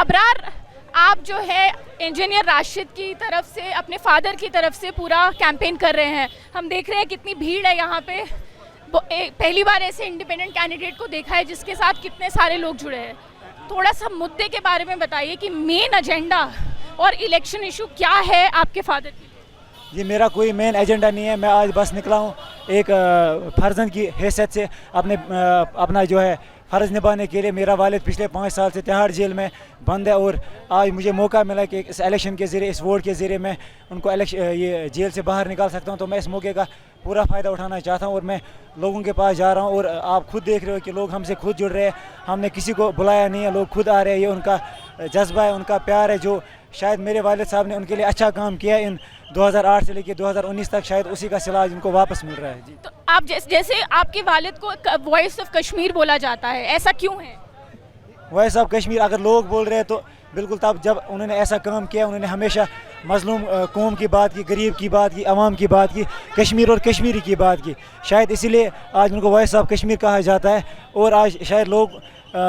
ابرار آپ جو ہے انجینئر راشد کی طرف سے اپنے فادر کی طرف سے پورا کیمپین کر رہے ہیں. ہم دیکھ رہے ہیں کتنی بھیڑ ہے یہاں پہ. پہلی بار ایسے انڈیپینڈنٹ کینڈیڈیٹ کو دیکھا ہے جس کے ساتھ کتنے سارے لوگ جڑے ہیں. تھوڑا سا مدعے کے بارے میں بتائیے کہ مین ایجنڈا اور الیکشن ایشو کیا ہے آپ کے فادر کی. یہ میرا کوئی مین ایجنڈا نہیں ہے. میں آج بس نکلا ہوں ایک فرزند کی حیثیت سے اپنا جو ہے فرض نبھانے کے لیے. میرا والد پچھلے 5 سال سے تہاڑ جیل میں بند ہے اور آج مجھے موقع ملا کہ اس الیکشن کے ذریعے, اس ووٹ کے ذریعے میں ان کو یہ جیل سے باہر نکال سکتا ہوں. تو میں اس موقع کا پورا فائدہ اٹھانا چاہتا ہوں اور میں لوگوں کے پاس جا رہا ہوں. اور آپ خود دیکھ رہے ہو کہ لوگ ہم سے خود جڑ رہے ہیں. ہم نے کسی کو بلایا نہیں ہے, لوگ خود آ رہے ہیں. یہ ان کا جذبہ ہے, ان کا پیار ہے, جو شاید میرے والد صاحب نے ان کے لیے اچھا کام کیا ہے. ان 2008 سے لے کے 2019 تک شاید اسی کا صلہ ان کو واپس مل رہا ہے. جی تو آپ جیسے آپ کے والد کو وائس آف کشمیر بولا جاتا ہے, ایسا کیوں ہے؟ وائس آف کشمیر اگر لوگ بول رہے ہیں تو بالکل, تب جب انہوں نے ایسا کام کیا, انہوں نے ہمیشہ مظلوم قوم کی بات کی, غریب کی بات کی, عوام کی بات کی, کشمیر اور کشمیری کی بات کی. شاید اسی لیے آج ان کو وائس آف کشمیر کہا جاتا ہے. اور آج شاید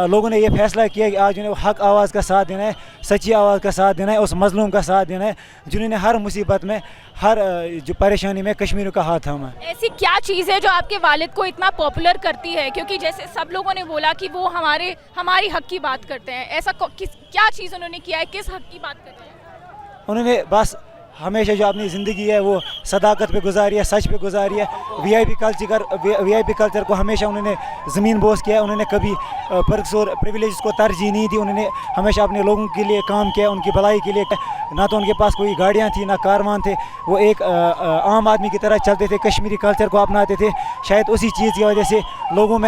لوگوں نے یہ فیصلہ کیا کہ آج انہیں حق آواز کا ساتھ دینا ہے, سچی آواز کا ساتھ دینا ہے, اس مظلوم کا ساتھ دینا ہے جنہوں نے ہر مصیبت میں, ہر جو پریشانی میں کشمیریوں کا ہاتھ تھاما. ایسی کیا چیز ہے جو آپ کے والد کو اتنا پاپولر کرتی ہے؟ کیونکہ جیسے سب لوگوں نے بولا کہ وہ ہماری حق کی بات کرتے ہیں, ایسا کیا چیز انہوں نے کیا ہے, کس حق کی بات کرتے ہیں؟ انہوں نے بس ہمیشہ جو اپنی زندگی ہے وہ صداقت پہ گزاری ہے, سچ پہ گزاری ہے. وی آئی پی کلچر کو ہمیشہ انہوں نے زمین بوس کیا. انہوں نے کبھی پرکس اور پریویلیجز کو ترجیح نہیں دی. انہوں نے ہمیشہ اپنے لوگوں کے لیے کام کیا, ان کی بھلائی کے لیے. نہ تو ان کے پاس کوئی گاڑیاں تھیں, نہ کاروان تھے. وہ ایک عام آدمی کی طرح چلتے تھے, کشمیری کلچر کو اپناتے تھے. شاید اسی چیز کی وجہ سے لوگوں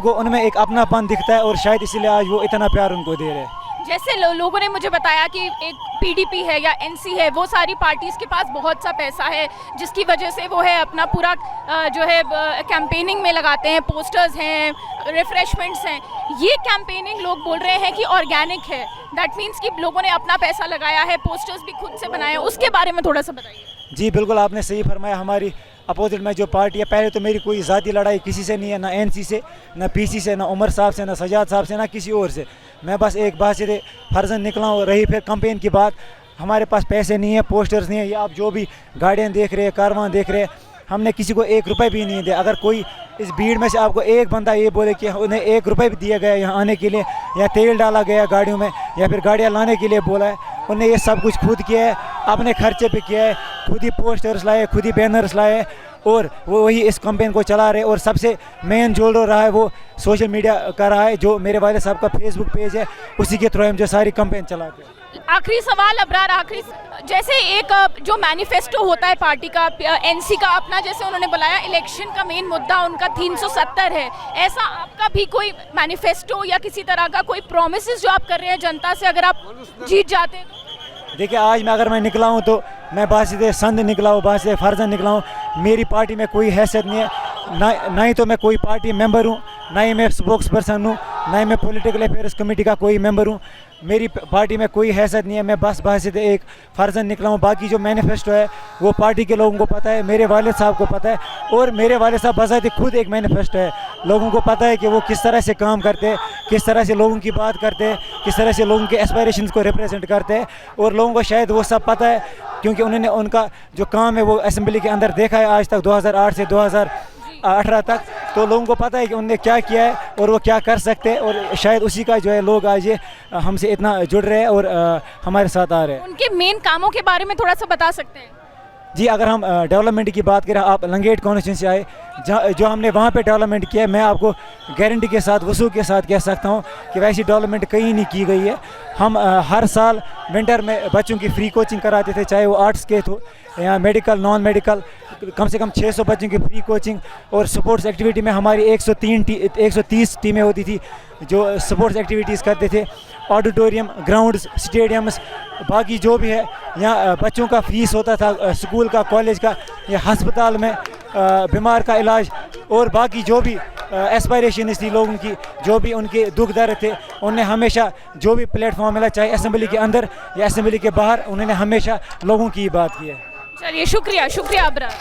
کو ان میں ایک اپنا پن دکھتا ہے, اور شاید اسی لیے آج وہ اتنا پیار ان کو دے رہے ہیں. جیسے لوگوں نے مجھے بتایا کہ ایک پی ڈی پی ہے یا این سی ہے, وہ ساری پارٹیز کے پاس بہت سا پیسہ ہے جس کی وجہ سے وہ ہے اپنا پورا جو ہے کیمپیننگ میں لگاتے ہیں, پوسٹرز ہیں, ریفریشمنٹس ہیں. یہ کیمپیننگ لوگ بول رہے ہیں کہ آرگینک ہے, دیٹ مینس کہ لوگوں نے اپنا پیسہ لگایا ہے, پوسٹرز بھی خود سے بنائے ہیں. اس کے بارے میں تھوڑا سا بتائیے. جی بالکل, آپ نے صحیح فرمایا. ہماری اپوزٹ میں جو پارٹی ہے, پہلے تو میری کوئی ذاتی لڑائی کسی سے نہیں ہے, نہ این سی سے, نہ پی سی سے, نہ عمر صاحب سے, نہ سجاد صاحب سے, نہ کسی اور سے. میں بس ایک بات سے فرزند نکلا ہوں. رہی پھر کمپین کی بات, ہمارے پاس پیسے نہیں ہیں, پوسٹرز نہیں ہیں, یا آپ جو بھی گاڑیاں دیکھ رہے ہیں, کاروان دیکھ رہے ہیں, ہم نے کسی کو 1 روپے بھی نہیں دیا. اگر کوئی اس بھیڑ میں سے آپ کو ایک بندہ یہ بولے کہ انہیں 1 روپے بھی دیا گیا یہاں آنے کے لیے, یا تیل ڈالا گیا گاڑیوں میں, یا پھر گاڑیاں لانے کے لیے بولا ہے, انہوں نے یہ سب کچھ خود کیا ہے, اپنے خرچے پہ کیا ہے, خود ہی پوسٹرز لائے, خود ہی بینرز لائے, اور وہ وہی اس کمپین کو چلا رہے. اور سب سے مین جو رہا ہے وہ سوشل میڈیا کا رہا ہے, جو میرے والد صاحب کا فیس بک پیج ہے, اسی کے تھرو ہم جو ساری کمپین چلاتے ہیں. آخری سوال ابرار, جیسے ایک جو مینیفیسٹو ہوتا ہے پارٹی کا, این سی کا اپنا, جیسے انہوں نے بلایا الیکشن کا مین مدعا ان کا 370 ہے, ایسا آپ کا بھی کوئی مینیفیسٹو یا کسی طرح کا کوئی پرومسز جو آپ کر رہے ہیں جنتا سے اگر آپ جیت جاتے ہیں؟ دیکھیں, آج اگر میں نکلا ہوں تو میں باسط سندھ نکلا ہوں, باسط فرزند نکلا ہوں. میری پارٹی میں کوئی حیثیت نہیں ہے, نہ ہی تو میں کوئی پارٹی ممبر ہوں, نہ ہی میں اسپوکس پرسن ہوں, نہ ہی میں پولیٹیکل افیئرس کمیٹی کا کوئی ممبر ہوں. میری پارٹی میں کوئی حیثیت نہیں ہے. میں بس باسط ایک فرزند نکلا ہوں. باقی جو مینیفیسٹو ہے وہ پارٹی کے لوگوں کو پتہ ہے, میرے والد صاحب کو پتہ ہے, اور میرے والد صاحب بذات خود ایک مینیفیسٹو ہے. لوگوں کو پتہ ہے کہ وہ کس طرح سے کام کرتے ہیں, کس طرح سے لوگوں کی بات کرتے ہیں, کس طرح سے لوگوں کے ایسپائریشنز کو ریپرزینٹ کرتے ہیں. اور لوگوں کو شاید وہ سب پتہ ہے کیونکہ انہوں نے ان کا جو کام ہے وہ اسمبلی کے اندر دیکھا ہے آج تک, 2008 سے 2018 تک. تو لوگوں کو پتہ ہے کہ انہوں نے کیا کیا ہے اور وہ کیا کر سکتے ہیں, اور شاید اسی کا جو ہے لوگ آج ہم سے اتنا جڑ رہے ہیں اور ہمارے ساتھ آ رہے ہیں. ان کے مین کاموں کے بارے میں تھوڑا سا بتا سکتے ہیں؟ جی, اگر ہم ڈیولپمنٹ کی بات کریں, آپ لنگیٹ کانسٹیچوئنسی آئے, جو ہم نے وہاں پہ ڈیولپمنٹ کیا ہے, میں آپ کو گارنٹی کے ساتھ, وثوق کے ساتھ کہہ سکتا ہوں کہ ویسی ڈیولپمنٹ کہیں نہیں کی گئی ہے. ہم ہر سال ونٹر میں بچوں کی فری کوچنگ کراتے تھے, چاہے وہ آرٹس کے ہو یا میڈیکل, نان میڈیکل, کم سے کم 600 بچوں کی فری کوچنگ. اور سپورٹس ایکٹیویٹی میں ہماری 130 ٹیمیں ہوتی تھی جو سپورٹس ایکٹیویٹیز کرتے تھے. آڈیٹوریم, گراؤنڈز, اسٹیڈیمز, باقی جو بھی ہے, یہاں بچوں کا فیس ہوتا تھا, اسکول کا, کالج کا, یا ہسپتال میں بیمار کا علاج, اور باقی جو بھی ایسپائریشنز تھی لوگوں کی, جو بھی ان کے دکھ درد تھے, انہوں نے ہمیشہ جو بھی پلیٹ فارم ملا, چاہے اسمبلی کے اندر یا اسمبلی کے باہر, انہوں نے ہمیشہ لوگوں کی بات کی ہے. چلیے, شکریہ ابرار.